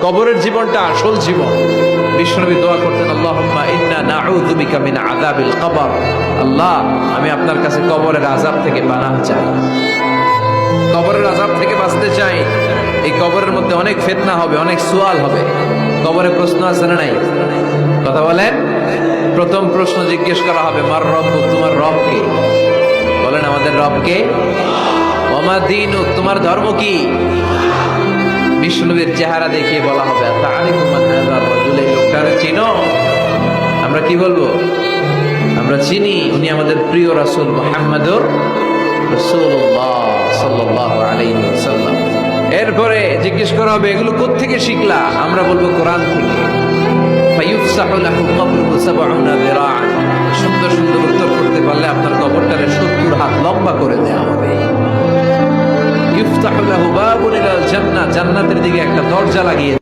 কবরের জীবনটা আসল জীবন। বিশ্বনবী দোয়া করতেন, আল্লাহুম্মা ইন্না নাউযু বিকা মিন আযাবিল কবর। আল্লাহ, আমি আপনার কাছে কবরের আযাব থেকে পানাহ চাই, কবরের আযাব থেকে বাঁচতে চাই। এই কবরের মধ্যে অনেক ফিতনা হবে, অনেক সুয়াল হবে। কবরে প্রশ্ন আছে না নাই? কথা বলেন। প্রথম প্রশ্ন জিজ্ঞেস করা হবে, মার রব্বুক, তোমার রব কে? বলেন, আমাদের রব কে? ওয়া মা দীনুক, তোমার ধর্ম কি? বিষ্ণুবীর চেহারা দেখিয়ে বলা হবে, তারিফু মান হাযার রাজুল, এই লোকটারে চিনো? আমরা কি বলবো? আমরা চিনি, উনি আমাদের প্রিয় রাসূল মুহাম্মদুর রাসূলুল্লাহ সাল্লাল্লাহু আলাইহি ওয়াসাল্লাম। এরপরে জিজ্ঞেস করা হবে, এগুলো কোত্থেকে শিখলা? আমরা বলবো, কোরআন থেকে। ফায়ুফসাহু লাহু কবরুহু ৭০ যিরাআন। সুন্দর সুন্দর উত্তর করতে পারলে আপনার কবরটারে ৭০ হাত লম্বা করে দেয়া হবে। ইফতাহু লাহু বাবুন ইলাল জান্নাহ, জান্নাতের দিকে একটা দরজা লাগিয়ে